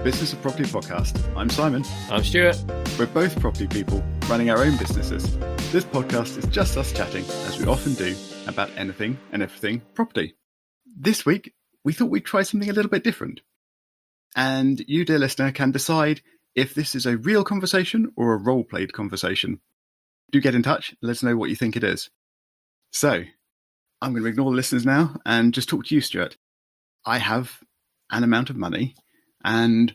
Business of Property podcast. I'm Simon. I'm Stuart. We're both property people running our own businesses. This podcast is just us chatting, as we often do, about anything and everything property. This week, we thought we'd try something a little bit different. And you, dear listener, can decide if this is a real conversation or a role-played conversation. Do get in touch. Let us know what you think it is. So, I'm going to ignore the listeners now and just talk to you, Stuart. I have an amount of money and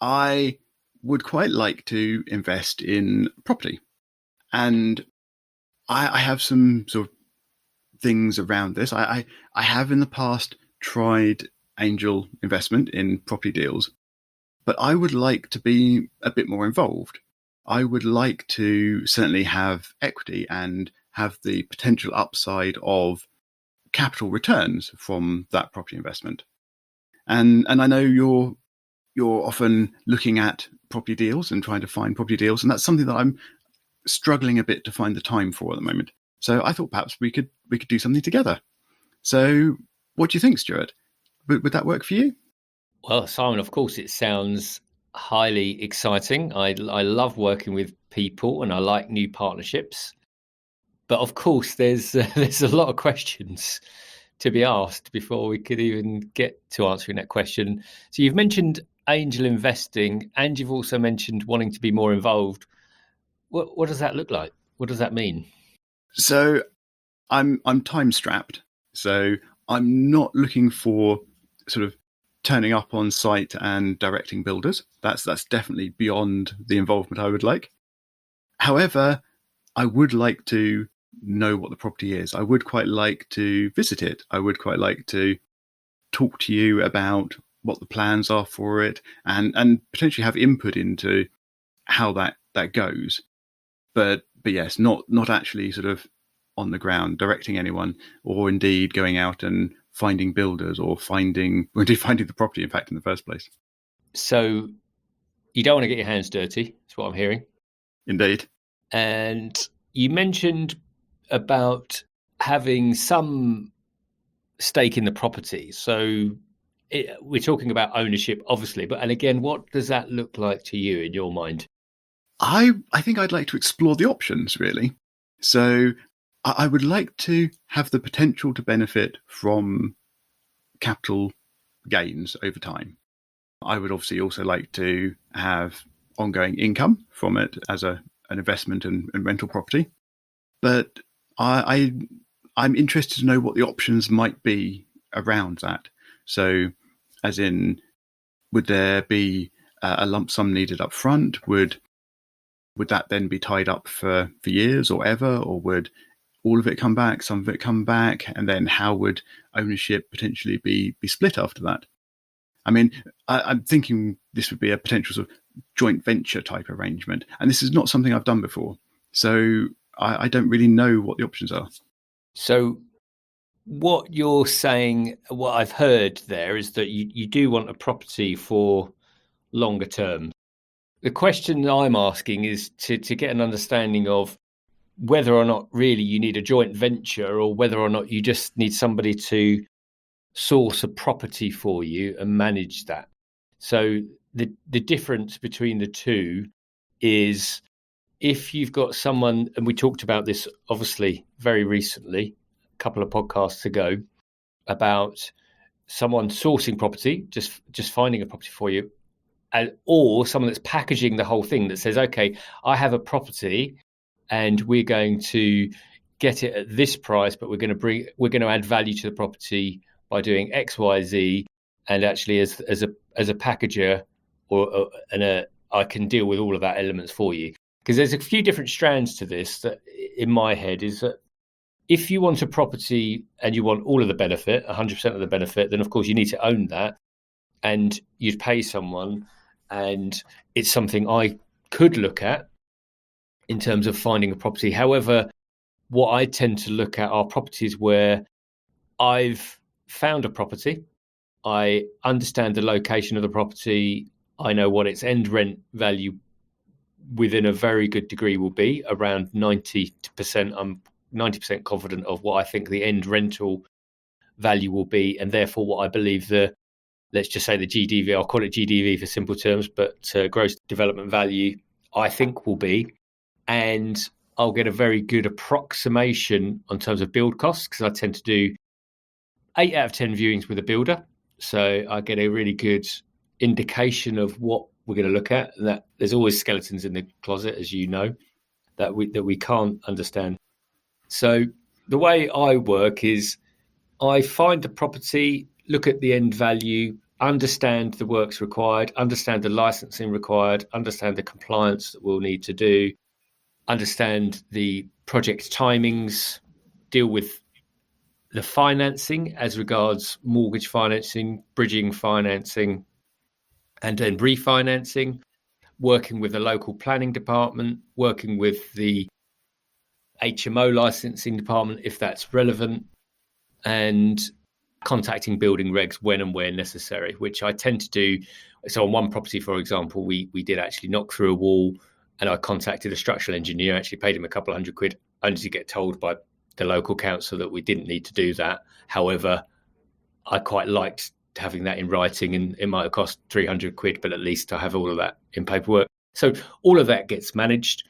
I would quite like to invest in property. And I have some sort of things around this. I have in the past tried angel investment in property deals, but I would like to be a bit more involved. I would like to certainly have equity and have the potential upside of capital returns from that property investment. And I know you're often looking at property deals and trying to find property deals, and that's something that I'm struggling a bit to find the time for at the moment. So I thought perhaps we could do something together. So what do you think, Stuart? Would that work for you? Well, Simon, of course, it sounds highly exciting. I love working with people and I like new partnerships. But of course, there's a lot of questions to be asked before we could even get to answering that question. So you've mentioned angel investing and you've also mentioned wanting to be more involved. What does that look like? What does that mean? So I'm time strapped. So I'm not looking for sort of turning up on site and directing builders. That's definitely beyond the involvement I would like. However, I would like to know what the property is. I would quite like to visit it. I would quite like to talk to you about what the plans are for it and potentially have input into how that goes. But yes, not actually sort of on the ground directing anyone, or indeed going out and finding builders or finding the property, in fact, in the first place. So you don't want to get your hands dirty, that's what I'm hearing. Indeed. And you mentioned about having some stake in the property. So we're talking about ownership, obviously, and again, what does that look like to you in your mind? I think I'd like to explore the options, really. So I would like to have the potential to benefit from capital gains over time. I would obviously also like to have ongoing income from it as an investment and rental property. But I'm interested to know what the options might be around that. So, as in, would there be a lump sum needed up front? Would that then be tied up for years or ever? Or would all of it come back, some of it come back? And then how would ownership potentially be split after that? I mean, I'm thinking this would be a potential sort of joint venture type arrangement. And this is not something I've done before. So I don't really know what the options are. So what you're saying, what I've heard there is that you do want a property for longer term. The question I'm asking is to get an understanding of whether or not really you need a joint venture or whether or not you just need somebody to source a property for you and manage that. So the difference between the two is if you've got someone, and we talked about this obviously very recently, a couple of podcasts ago, about someone sourcing property, just finding a property for you, or someone that's packaging the whole thing that says, okay, I have a property and we're going to get it at this price, but we're going to add value to the property by doing X, Y, Z, and actually as a packager I can deal with all of that elements for you. Because there's a few different strands to this that in my head is that if you want a property and you want all of the benefit, 100% of the benefit, then of course you need to own that and you'd pay someone. And it's something I could look at in terms of finding a property. However, what I tend to look at are properties where I've found a property, I understand the location of the property, I know what its end rent value within a very good degree will be, around 90%. I'm 90% confident of what I think the end rental value will be, and therefore what I believe the let's just say the GDV, I'll call it GDV for simple terms, but gross development value, I think will be. And I'll get a very good approximation on terms of build costs, because I tend to do 8 out of 10 viewings with a builder. So I get a really good indication of what we're going to look at. And that there's always skeletons in the closet, as you know, that we can't understand. So the way I work is I find the property, look at the end value, understand the works required, understand the licensing required, understand the compliance that we'll need to do, understand the project timings, deal with the financing as regards mortgage financing, bridging financing, and then refinancing, working with the local planning department, working with the HMO licensing department if that's relevant, and contacting building regs when and where necessary, which I tend to do. So on one property, for example, we did actually knock through a wall, and I contacted a structural engineer, actually paid him a couple of £100, only to get told by the local council that we didn't need to do that. However, I quite liked having that in writing, and it might have cost £300, but at least I have all of that in paperwork. So all of that gets managed.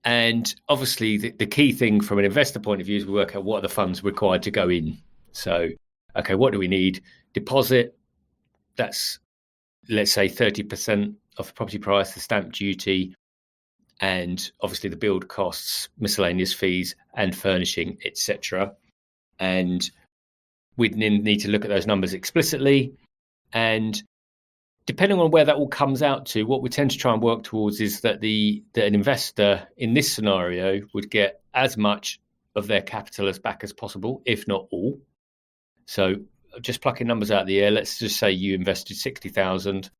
And obviously the key thing from an investor point of view is we work out what are the funds required to go in. So, okay, what do we need? Deposit, that's, let's say, 30% of the property price, the stamp duty, and obviously the build costs, miscellaneous fees, and furnishing, etc. And we'd need to look at those numbers explicitly. And depending on where that all comes out to, what we tend to try and work towards is that an investor in this scenario would get as much of their capital as back as possible, if not all. So just plucking numbers out of the air, let's just say you invested 60,000.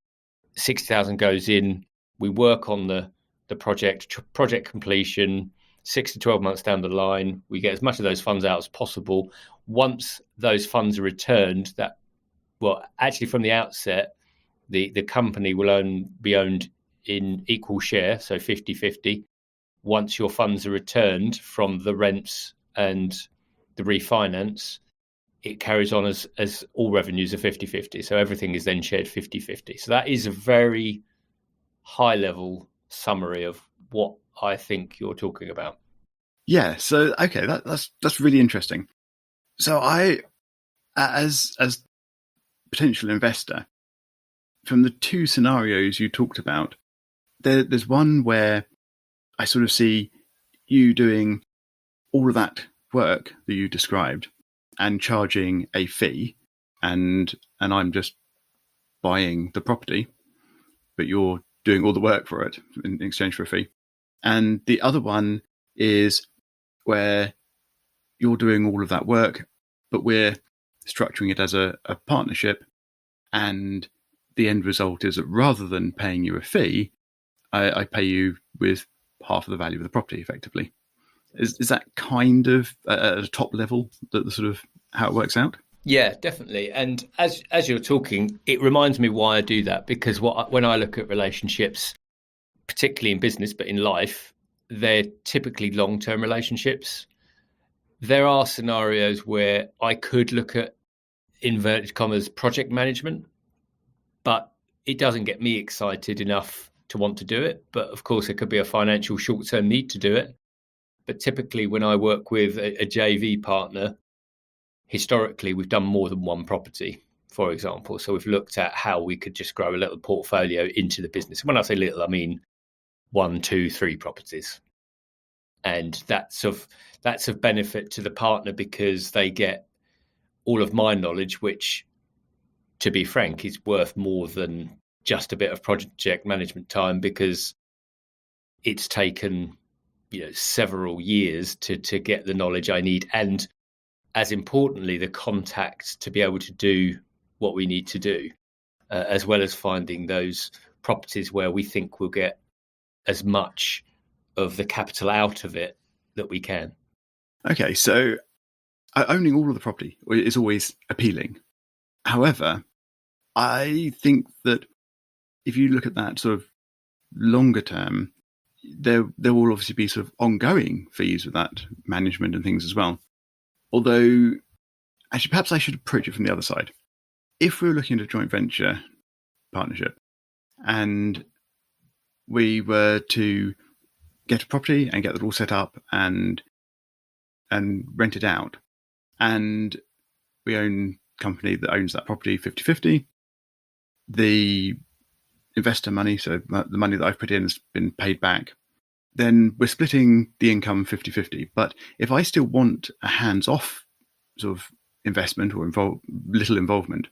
60,000 goes in. We work on the project completion, 6 to 12 months down the line. We get as much of those funds out as possible. Once those funds are returned, actually from the outset, the company will be owned in equal share, so 50-50. Once your funds are returned from the rents and the refinance, it carries on as all revenues are 50-50. So everything is then shared 50-50. So that is a very high level summary of what I think you're talking about. Yeah. So, okay, that's really interesting. So I, as potential investor, from the two scenarios you talked about, there's one where I sort of see you doing all of that work that you described and charging a fee, and I'm just buying the property, but you're doing all the work for it in exchange for a fee. And the other one is where you're doing all of that work, but we're structuring it as a partnership, and the end result is that rather than paying you a fee, I pay you with half of the value of the property, effectively. Is that kind of at a top level the sort of how it works out? Yeah, definitely. And as you're talking, it reminds me why I do that, because when I look at relationships, particularly in business, but in life, they're typically long-term relationships. There are scenarios where I could look at, inverted commas, project management, but it doesn't get me excited enough to want to do it. But of course, there could be a financial short-term need to do it. But typically when I work with a JV partner, historically, we've done more than one property, for example. So we've looked at how we could just grow a little portfolio into the business. When I say little, I mean 1, 2, 3 properties. And that's of benefit to the partner because they get all of my knowledge, which, to be frank, is worth more than just a bit of project management time, because it's taken several years to get the knowledge I need, and as importantly, the contacts to be able to do what we need to do, as well as finding those properties where we think we'll get as much of the capital out of it that we can. Okay, so owning all of the property is always appealing. However, I think that if you look at that sort of longer term, there will obviously be sort of ongoing fees with that management and things as well. Although, actually, perhaps I should approach it from the other side. if we were looking at a joint venture partnership and we were to get a property and get that all set up and rent it out, and we own a company that owns that property 50-50, the investor money, so the money that I've put in has been paid back, then we're splitting the income 50-50. But if I still want a hands-off sort of investment or little involvement,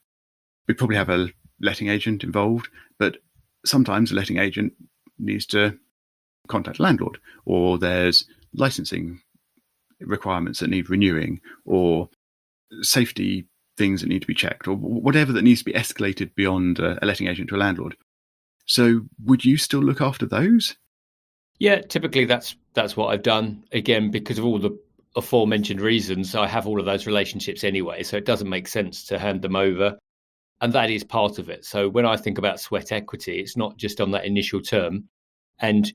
we probably have a letting agent involved, but sometimes a letting agent needs to contact a landlord, or there's licensing requirements that need renewing, or safety things that need to be checked, or whatever that needs to be escalated beyond a letting agent to a landlord. So would you still look after those? Yeah, typically that's what I've done. Again, because of all the aforementioned reasons, I have all of those relationships anyway, so it doesn't make sense to hand them over. And that is part of it. So when I think about sweat equity, it's not just on that initial term. And,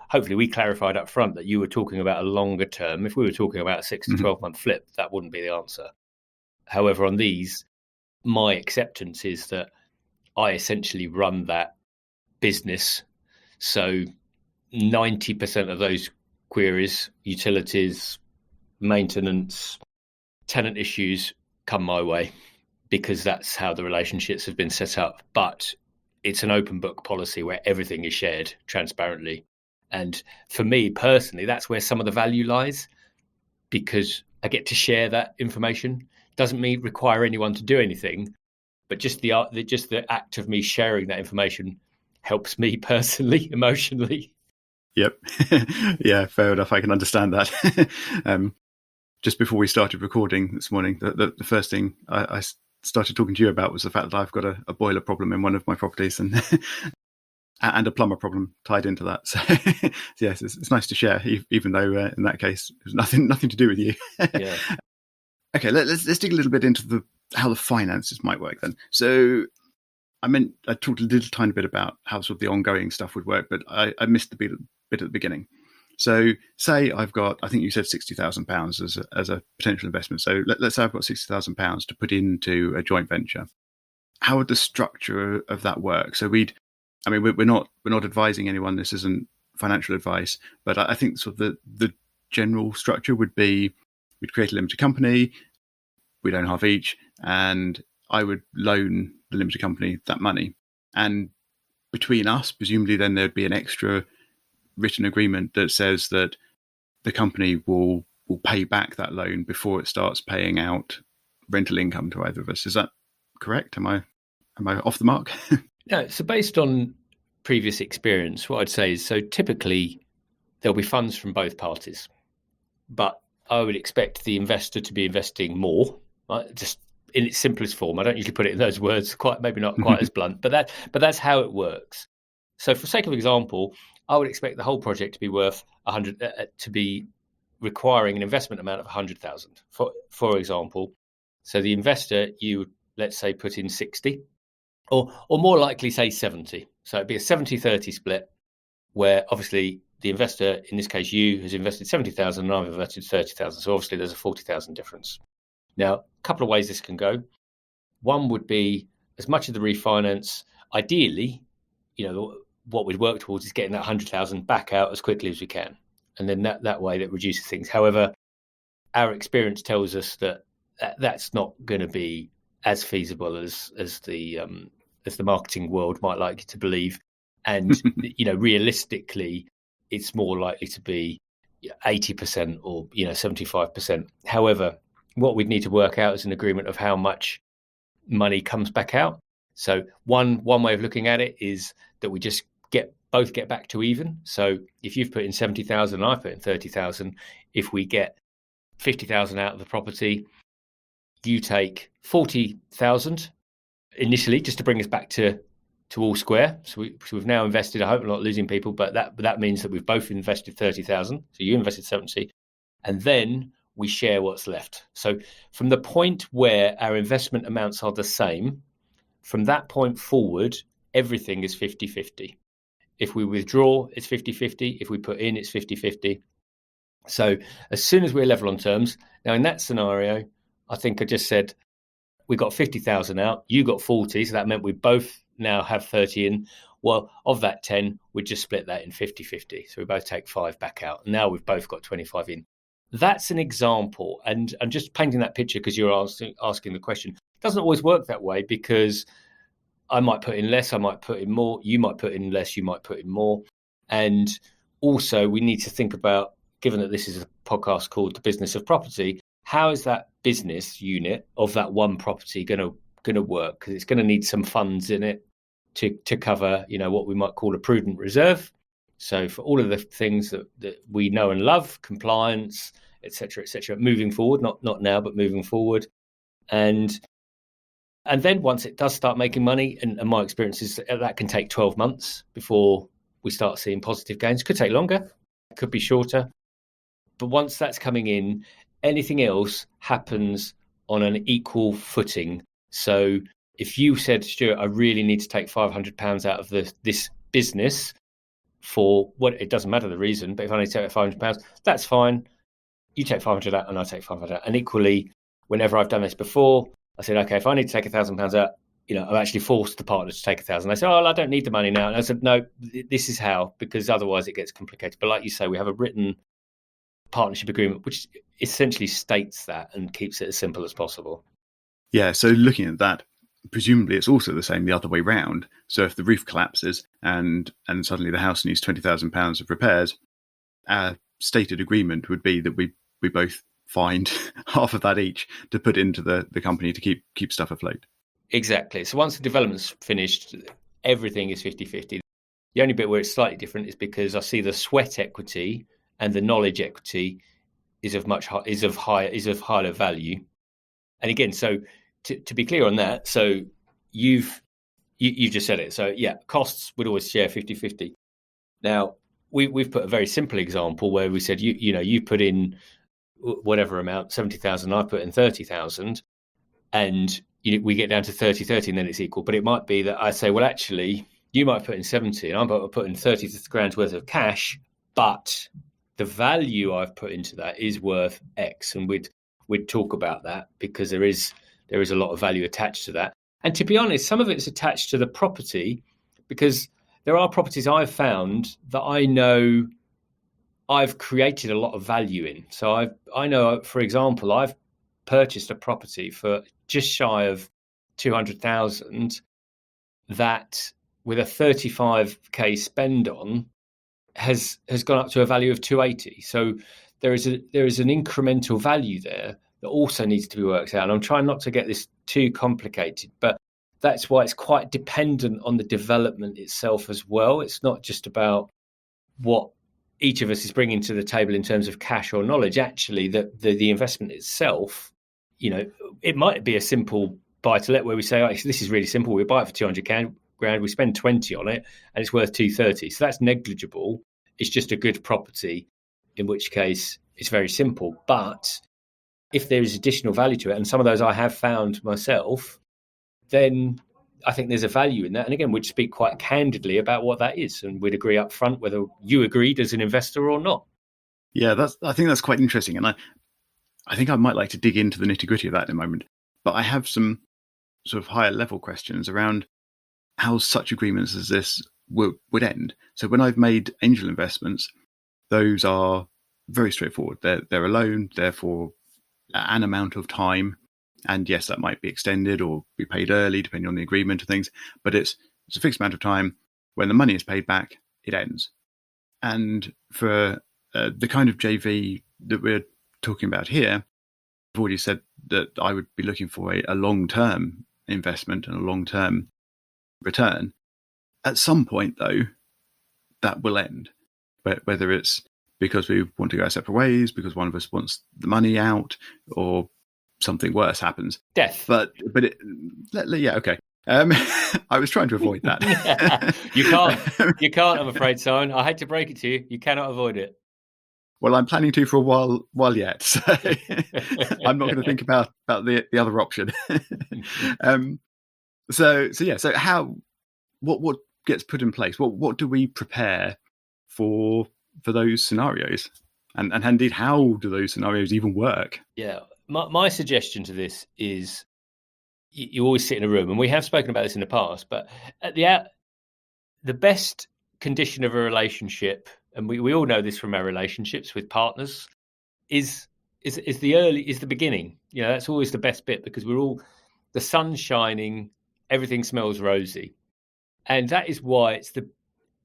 hopefully we clarified up front that you were talking about a longer term. If we were talking about a 6 to 12 month flip, that wouldn't be the answer. However, on these, my acceptance is that I essentially run that business. So 90% of those queries, utilities, maintenance, tenant issues come my way, because that's how the relationships have been set up. But it's an open book policy where everything is shared transparently. And for me personally, that's where some of the value lies, because I get to share that information. Doesn't require anyone to do anything, but just the act of me sharing that information helps me personally, emotionally. Yep. Yeah, fair enough. I can understand that. Just before we started recording this morning, the first thing I started talking to you about was the fact that I've got a boiler problem in one of my properties, and a plumber problem tied into that. So yes, it's nice to share, even though in that case it was nothing to do with you. Yeah. Okay, let's dig a little bit into how the finances might work then. So I talked a little tiny bit about how sort of the ongoing stuff would work, but I missed the bit at the beginning. So say I've got, I think you said £60,000 as a potential investment. So let's say I've got £60,000 to put into a joint venture. How would the structure of that work? So we're not advising anyone. This isn't financial advice, but I think sort of the general structure would be, we'd create a limited company, we'd own half each, and I would loan the limited company that money. And between us, presumably then there'd be an extra written agreement that says that the company will pay back that loan before it starts paying out rental income to either of us. Is that correct? Am I off the mark? No, so based on previous experience, what I'd say is, so typically there'll be funds from both parties, but I would expect the investor to be investing more, right? Just in its simplest form. I don't usually put it in those words, maybe not quite as blunt, but that's how it works. So for sake of example, I would expect the whole project to be worth 100, to be requiring an investment amount of 100,000, for example. So the investor, you would, let's say, put in 60, or more likely say 70. So it'd be a 70-30 split, where obviously the investor, in this case you, has invested 70,000 and I've invested 30,000. So obviously there's a 40,000 difference. Now, a couple of ways this can go. One would be, as much of the refinance, ideally, what we'd work towards is getting that 100,000 back out as quickly as we can. And then that way that reduces things. However, our experience tells us that that's not going to be as feasible as the marketing world might like you to believe. And, realistically, it's more likely to be 80% or, 75%. However, what we'd need to work out is an agreement of how much money comes back out. So one way of looking at it is that we just both get back to even. So if you've put in 70,000 and I put in 30,000, if we get 50,000 out of the property, you take 40,000 initially, just to bring us back to all square. So we've now invested, I hope I'm not losing people, but that means that we've both invested 30,000. So you invested 70, and then we share what's left. So from the point where our investment amounts are the same, from that point forward, everything is 50-50. If we withdraw, it's 50-50. If we put in, it's 50-50. So as soon as we're level on terms, now in that scenario, I think I just said we got 50,000 out, you got 40, so that meant we both now have 30 in. Well, of that 10, we just split that in 50-50. So we both take 5 back out. And now we've both got 25 in. That's an example. And I'm just painting that picture because you're asking the question. It doesn't always work that way because I might put in less, I might put in more, you might put in less, you might put in more. And also we need to think about, given that this is a podcast called The Business of Property, how is that business unit of that one property going to work? Because it's going to need some funds in it to cover, what we might call a prudent reserve. So for all of the things that we know and love, compliance, et cetera, moving forward, not now, but moving forward. And then once it does start making money, and my experience is that can take 12 months before we start seeing positive gains. Could take longer, could be shorter. But once that's coming in, anything else happens on an equal footing. So if you said, Stuart, I really need to take £500 out of this business for what, it doesn't matter the reason, but if I need to take £500, that's fine. You take 500 out and I take 500 out. And equally, whenever I've done this before, I said, okay, if I need to take £1,000 out, I've actually forced the partner to take 1,000. They said, I don't need the money now. And I said, no, this is how, because otherwise it gets complicated. But like you say, we have a written partnership agreement, which essentially states that and keeps it as simple as possible. Yeah, so looking at that, presumably it's also the same the other way round. So if the roof collapses and suddenly the house needs £20,000 of repairs, our stated agreement would be that we both find half of that each to put into the company to keep stuff afloat. Exactly. So once the development's finished, everything is 50-50. The only bit where it's slightly different is because I see the sweat equity and the knowledge equity is of higher value. And again, so to be clear on that, so you've just said it. So yeah, costs would always share 50-50. Now we've put a very simple example where we said you put in whatever amount, 70,000, I put in 30,000, and we get down to 30-30 and then it's equal. But it might be that I say, well, actually, you might put in 70 and I'm putting 30 grand's worth of cash, but the value I've put into that is worth X. And we'd talk about that because there is a lot of value attached to that. And to be honest, some of it's attached to the property because there are properties I've found that I know I've created a lot of value in. So I know, for example, I've purchased a property for just shy of 200,000 that with a 35k spend on has gone up to a value of 280. So there is an incremental value there that also needs to be worked out. And I'm trying not to get this too complicated, but that's why it's quite dependent on the development itself as well. It's not just about what each of us is bringing to the table in terms of cash or knowledge. Actually, the investment itself, it might be a simple buy to let where we say, oh, this is really simple. We buy it for 200 grand, we spend 20 on it and it's worth 230. So that's negligible. It's just a good property, in which case it's very simple. But if there is additional value to it, and some of those I have found myself, then I think there's a value in that. And again, we'd speak quite candidly about what that is, and we'd agree up front whether you agreed as an investor or not. Yeah, I think that's quite interesting. And I think I might like to dig into the nitty-gritty of that in a moment. But I have some sort of higher level questions around how such agreements as this would end. So when I've made angel investments, those are very straightforward. They're a loan, therefore an amount of time. And yes, that might be extended or be paid early, depending on the agreement and things. But it's a fixed amount of time. When the money is paid back, it ends. And for the kind of JV that we're talking about here, I've already said that I would be looking for a long-term investment and a long-term return. At some point, though, that will end. But whether it's because we want to go our separate ways, because one of us wants the money out, or something worse happens. Death. But yeah, okay. I was trying to avoid that. You can't, I'm afraid, Simon. I hate to break it to you. You cannot avoid it. Well, I'm planning to for a while yet. So I'm not going to think about the other option. So how, what gets put in place? What do we prepare for those scenarios? And indeed, how do those scenarios even work? Yeah. My suggestion to this is you always sit in a room, and we have spoken about this in the past, but at the best condition of a relationship, and we all know this from our relationships with partners, is the beginning. That's always the best bit, because the sun's shining, everything smells rosy. And that is why it's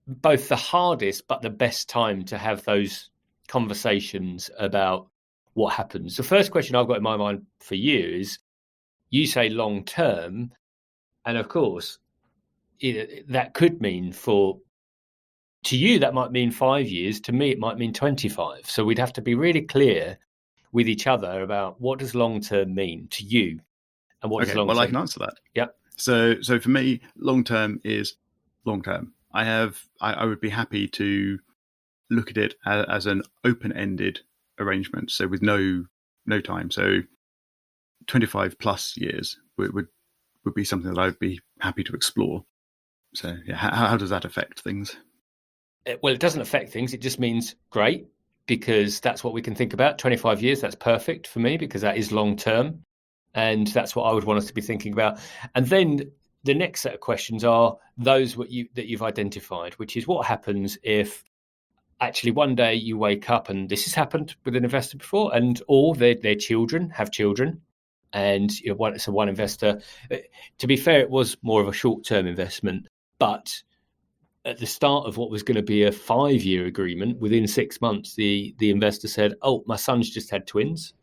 both the hardest but the best time to have those conversations about what happens. The first question I've got in my mind for you is, you say long term, and of course, that could mean to you, that might mean 5 years. To me, it might mean 25. So we'd have to be really clear with each other about what does long term mean to you, and what does long term. Well, I can answer that. Yeah. So for me, long term is long term. I would be happy to look at it as an open-ended arrangement, so with no time. So 25 plus years would be something that I'd be happy to explore. So yeah, how does that affect things? Well, it doesn't affect things. It just means great, because that's what we can think about. 25 years, that's perfect for me, because that is long term, and that's what I would want us to be thinking about. And then the next set of questions are those that you've identified, which is what happens if actually one day you wake up, and this has happened with an investor before, and or their children have children, and one investor. To be fair, it was more of a short-term investment, but at the start of what was going to be a 5-year agreement, within 6 months, the investor said, "Oh, my son's just had twins,"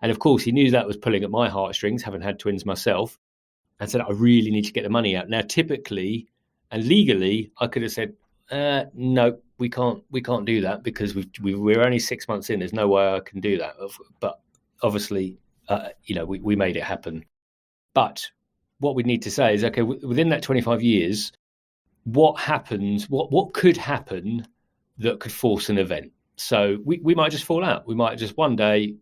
and of course he knew that was pulling at my heartstrings, having had twins myself, and said, "I really need to get the money out." Now, typically and legally, I could have said, "No, we can't do that, because we're only 6 months in. There's no way I can do that." But obviously, we made it happen. But what we need to say is, okay, within that 25 years, what happens? What could happen that could force an event? So we might just fall out. We might just one day,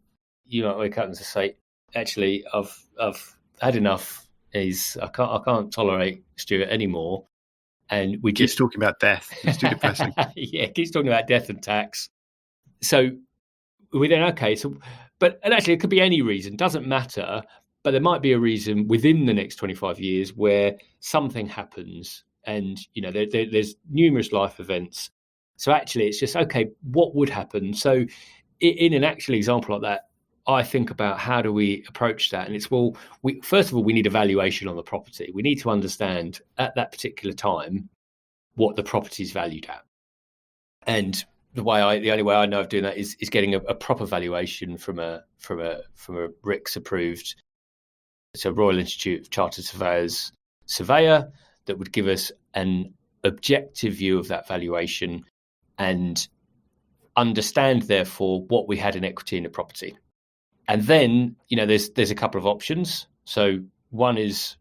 you might wake up and just say, "Actually, I've had enough. I can't tolerate Stuart anymore." And we keeps talking about death. It's too depressing. Yeah, keeps talking about death and tax. So we then, okay, and actually it could be any reason, doesn't matter, but there might be a reason within the next 25 years where something happens, and there's numerous life events. So actually it's just, okay, what would happen? So in an actual example like that, I think about how do we approach that, and it's, well, first of all, we need a valuation on the property. We need to understand at that particular time what the property is valued at, and the only way I know of doing that is getting a proper valuation from a RICS approved, so Royal Institute of Chartered Surveyors surveyor, that would give us an objective view of that valuation and understand, therefore, what we had in equity in the property. And then, there's a couple of options. So one is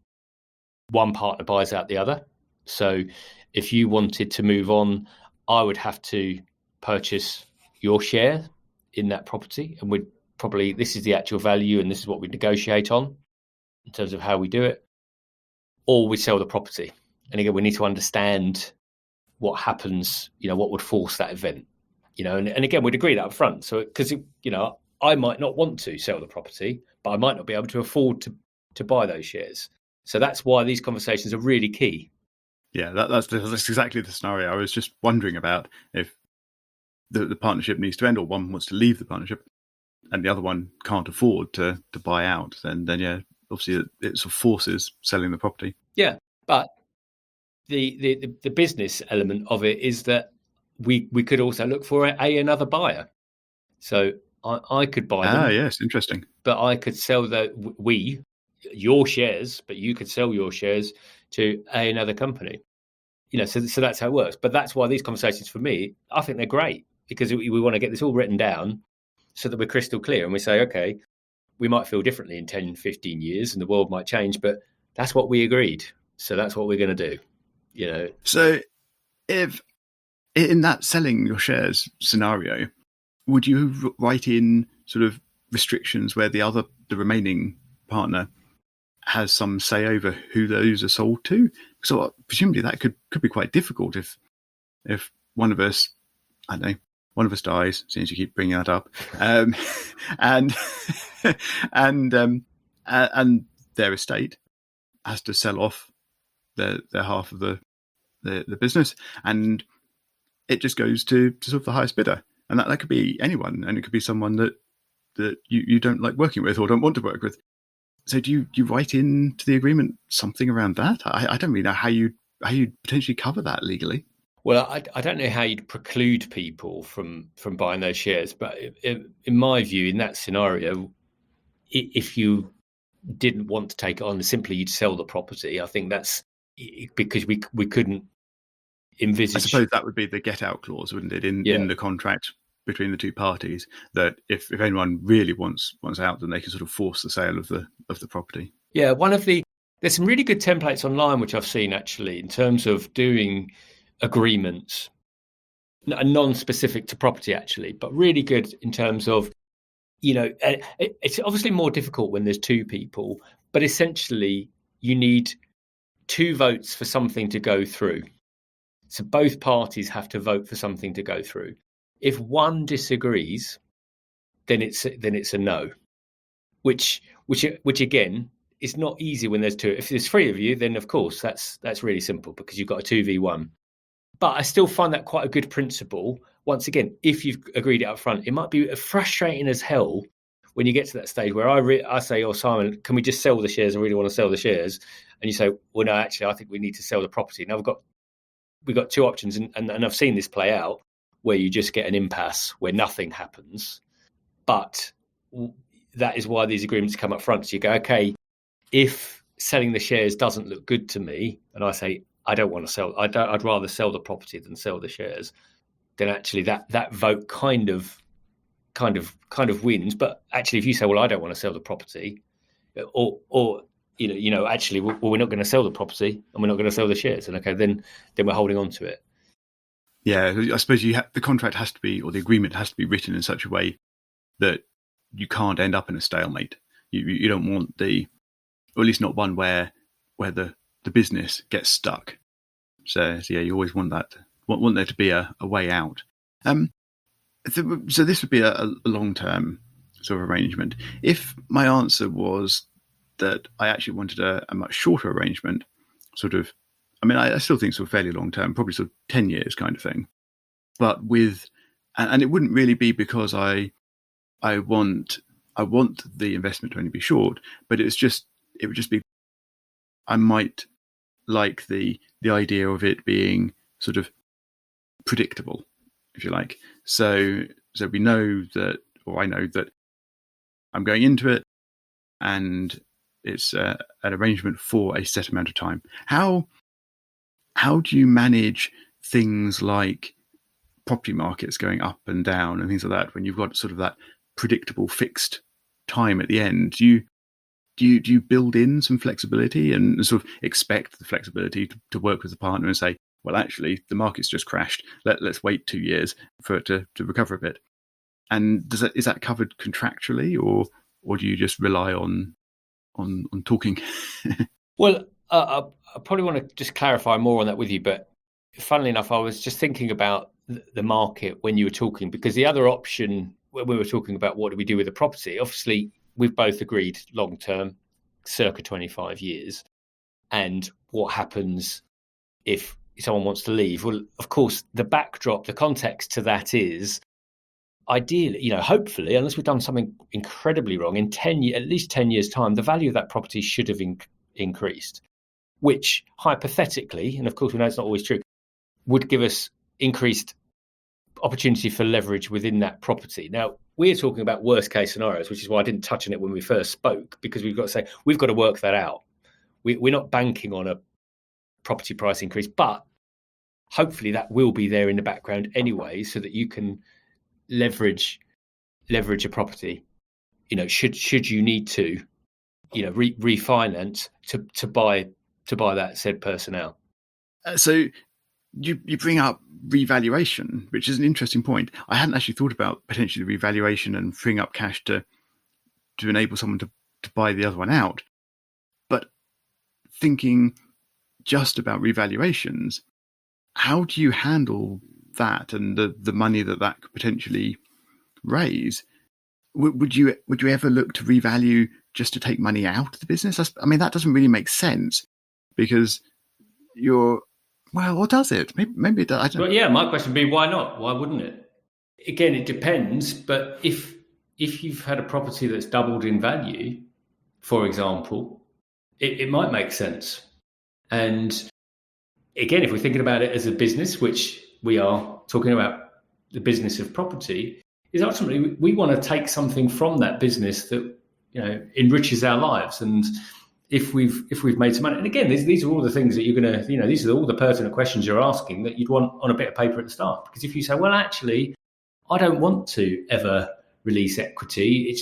one partner buys out the other. So if you wanted to move on, I would have to purchase your share in that property, and this is the actual value, and this is what we negotiate on in terms of how we do it, or we sell the property. And again, we need to understand what happens, what would force that event, and again, we'd agree that up front. So, because, I might not want to sell the property, but I might not be able to afford to buy those shares. So that's why these conversations are really key. Yeah, that's exactly the scenario I was just wondering about. If the partnership needs to end, or one wants to leave the partnership, and the other one can't afford to buy out, then yeah, obviously it sort of forces selling the property. Yeah, but the business element of it is that we could also look for another buyer. So I could buy them. Ah, yes, interesting. But I could sell your shares, but you could sell your shares to another company. So that's how it works. But that's why these conversations, for me, I think they're great, because we want to get this all written down so that we're crystal clear, and we say, okay, we might feel differently in 10, 15 years, and the world might change, but that's what we agreed. So that's what we're going to do. So if in that selling your shares scenario, would you write in sort of restrictions where the remaining partner has some say over who those are sold to? So presumably that could be quite difficult if one of us, I don't know, one of us dies, since you keep bringing that up, and their estate has to sell off their half of the business, and it just goes to sort of the highest bidder. And that could be anyone, and it could be someone that you don't like working with or don't want to work with. So do you write into the agreement something around that? I don't really know how you potentially cover that legally. Well, I don't know how you'd preclude people from buying those shares, but in my view, in that scenario, if you didn't want to take it on, simply you'd sell the property. I think that's because we couldn't envisage. I suppose that would be the get out clause, wouldn't it, in the contract between the two parties, that if anyone really wants out, then they can sort of force the sale of the property. Yeah, there's some really good templates online which I've seen actually in terms of doing agreements, non-specific to property actually, but really good in terms of, it's obviously more difficult when there's two people, but essentially you need 2 votes for something to go through. So both parties have to vote for something to go through. If one disagrees, then it's a no, which again is not easy when there's 2. If there's 3 of you, then of course that's really simple because you've got a 2v1. But I still find that quite a good principle. Once again, if you've agreed it up front, it might be frustrating as hell when you get to that stage where I say, "Oh, Simon, can we just sell the shares? I really want to sell the shares." And you say, "Well, no, actually, I think we need to sell the property." Now we've got 2 options, and I've seen this play out where you just get an impasse where nothing happens. But that is why these agreements come up front. So you go, okay, if selling the shares doesn't look good to me, and I say, I don't want to sell, I'd rather sell the property than sell the shares, then actually that vote kind of wins. But actually, if you say, well, I don't want to sell the property, or actually, well, we're not going to sell the property and we're not going to sell the shares, and okay, then we're holding on to it. Yeah, I suppose the contract has to be, or the agreement has to be written in such a way that you can't end up in a stalemate. You don't want or at least not one where the business gets stuck. So yeah, you always want there to be a way out. So this would be a long-term sort of arrangement. If my answer was that I actually wanted a much shorter arrangement, sort of, I mean, I still think sort of fairly long-term, probably sort of 10 years kind of thing, but and it wouldn't really be because I want the investment to only be short, but it would just be, I might like the idea of it being sort of predictable, if you like. So we know that, or I know that I'm going into it, and it's an arrangement for a set amount of time. How do you manage things like property markets going up and down and things like that when you've got sort of that predictable fixed time at the end? Do you build in some flexibility and sort of expect the flexibility to work with the partner and say, well, actually, the market's just crashed. Let's wait 2 years for it to recover a bit. And is that covered contractually, or do you just rely on talking? Well, I probably want to just clarify more on that with you. But funnily enough, I was just thinking about the market when you were talking, because the other option when we were talking about what do we do with the property, obviously we've both agreed long term, circa 25 years. And what happens if someone wants to leave? Well, of course, the backdrop, the context to that is ideally, hopefully, unless we've done something incredibly wrong, in at least 10 years' time, the value of that property should have increased, which hypothetically, and of course we know it's not always true, would give us increased opportunity for leverage within that property. Now, we're talking about worst case scenarios, which is why I didn't touch on it when we first spoke, because we've got to say, we've got to work that out. We're not banking on a property price increase, but hopefully that will be there in the background anyway, so that you can leverage a property, should you need to, refinance to buy that said person out. So you bring up revaluation, which is an interesting point. I hadn't actually thought about potentially revaluation and freeing up cash to enable someone to buy the other one out. But thinking just about revaluations, how do you handle that and the money that could potentially raise? Would you ever look to revalue just to take money out of the business? I mean, that doesn't really make sense because or does it? Maybe it does. I don't know. Well, yeah, my question would be, why not? Why wouldn't it? Again, it depends. But if you've had a property that's doubled in value, for example, it might make sense. And again, if we're thinking about it as a business, which we are talking about the business of property, is ultimately we want to take something from that business that enriches our lives. And if we've made some money, and again, these are all the things that you're going to, these are all the pertinent questions you're asking that you'd want on a bit of paper at the start. Because if you say, well, actually, I don't want to ever release equity.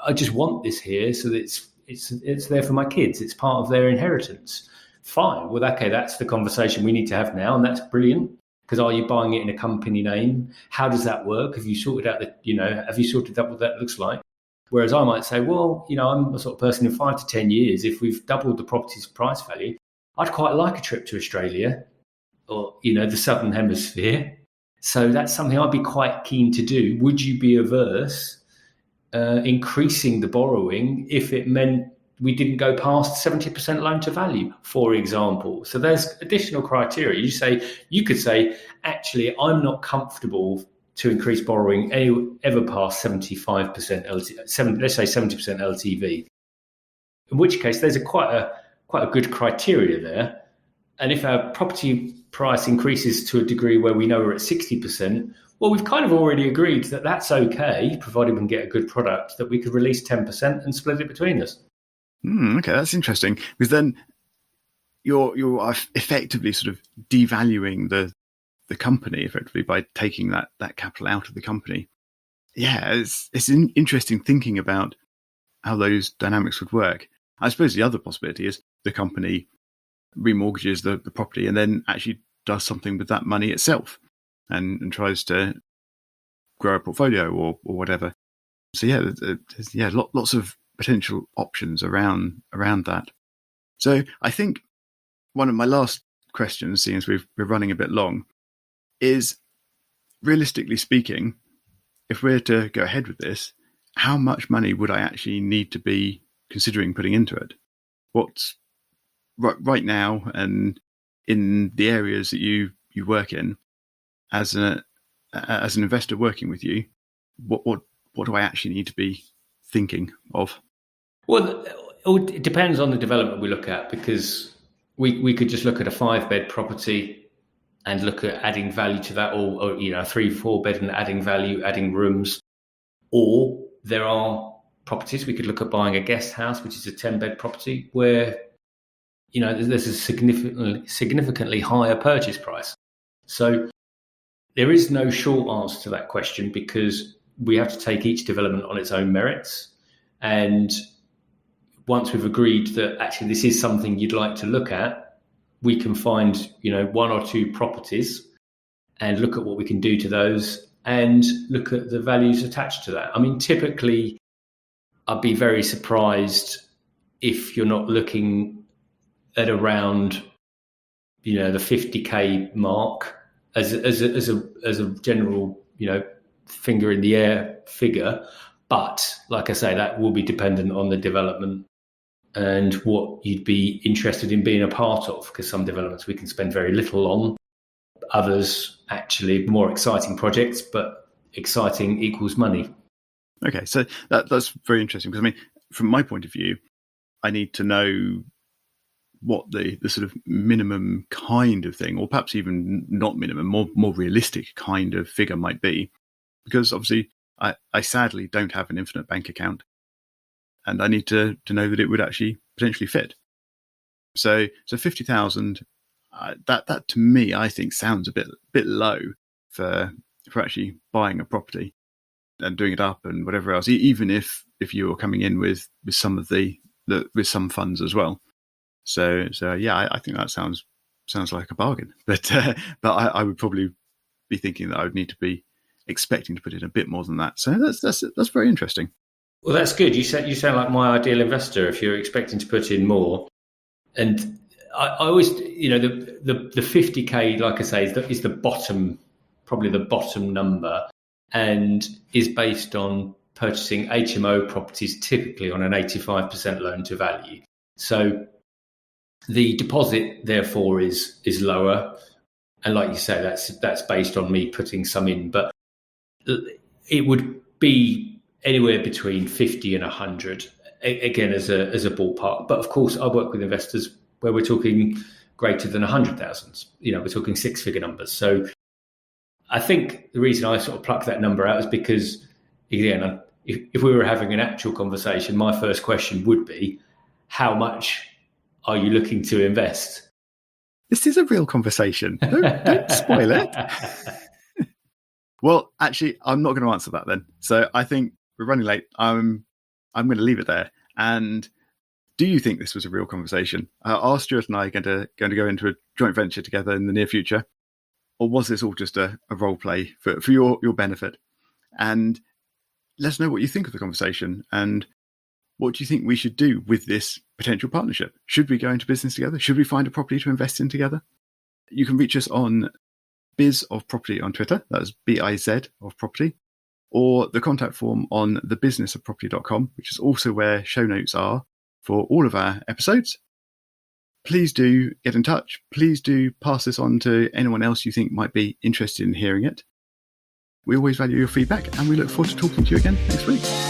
I just want this here so that it's there for my kids. It's part of their inheritance. Fine. Well, okay, that's the conversation we need to have now, and that's brilliant. Because are you buying it in a company name? How does that work? Have you sorted out have you sorted out what that looks like? Whereas I might say, well, I'm the sort of person in 5 to 10 years, if we've doubled the property's price value, I'd quite like a trip to Australia or, the Southern Hemisphere. So that's something I'd be quite keen to do. Would you be averse increasing the borrowing if it meant we didn't go past 70% loan to value, for example? So there's additional criteria. You could say, actually, I'm not comfortable to increase borrowing ever past 75% LTV, let's say 70% LTV. In which case, there's quite a good criteria there. And if our property price increases to a degree where we know we're at 60%, well, we've kind of already agreed that that's okay, provided we can get a good product, that we could release 10% and split it between us. Okay, that's interesting, because then you're effectively sort of devaluing the company effectively by taking that capital out of the company. Yeah, it's interesting thinking about how those dynamics would work. I suppose the other possibility is the company remortgages the property and then actually does something with that money itself and tries to grow a portfolio or whatever. So there's lots of potential options around that. So I think one of my last questions, seeing as we're running a bit long, is, realistically speaking, if we're to go ahead with this, how much money would I actually need to be considering putting into it? What's right now, and in the areas that you work in, as an investor working with you, what do I actually need to be thinking of? Well, it depends on the development we look at, because we could just look at a 5-bed property and look at adding value to that, or 3-4 bed and adding value, adding rooms. Or there are properties we could look at buying a guest house, which is a 10-bed property, where there's a significantly higher purchase price. So there is no short answer to that question, because we have to take each development on its own merits. And once we've agreed that actually this is something you'd like to look at, we can find 1 or 2 properties and look at what we can do to those and look at the values attached to that. I mean, typically, I'd be very surprised if you're not looking at around the 50k mark as a general finger in the air figure. But like I say, that will be dependent on the development and what you'd be interested in being a part of, because some developments we can spend very little on, others actually more exciting projects, but exciting equals money. Okay, so that's very interesting, because I mean, from my point of view, I need to know what the sort of minimum kind of thing, or perhaps even not minimum, more realistic kind of figure might be, because obviously I sadly don't have an infinite bank account, and I need to know that it would actually potentially fit. So 50,000, that to me, I think sounds a bit low for actually buying a property and doing it up and whatever else, even if you were coming in with some of with some funds as well. So yeah, I think that sounds like a bargain. But I would probably be thinking that I would need to be expecting to put in a bit more than that. So that's very interesting. Well, that's good. You sound like my ideal investor if you're expecting to put in more. And I always, the 50k, like I say, is the bottom, probably the bottom number, and is based on purchasing HMO properties typically on an 85% loan to value. So the deposit, therefore, is lower. And like you say, that's based on me putting some in. But it would be anywhere between 50 and 100, again, as a ballpark. But of course, I work with investors where we're talking greater than 100,000. We're talking six-figure numbers. So I think the reason I sort of plucked that number out is because, again, if we were having an actual conversation, my first question would be, how much are you looking to invest? This is a real conversation. Don't spoil it. Well, actually, I'm not going to answer that then. So I think we're running late. I'm going to leave it there. And do you think this was a real conversation? Are Stuart and I going to go into a joint venture together in the near future? Or was this all just a role play for your benefit? And let us know what you think of the conversation. And what do you think we should do with this potential partnership? Should we go into business together? Should we find a property to invest in together? You can reach us on Biz of Property on Twitter. That's BIZ of Property. Or the contact form on thebusinessofproperty.com, which is also where show notes are for all of our episodes. Please do get in touch. Please do pass this on to anyone else you think might be interested in hearing it. We always value your feedback, and we look forward to talking to you again next week.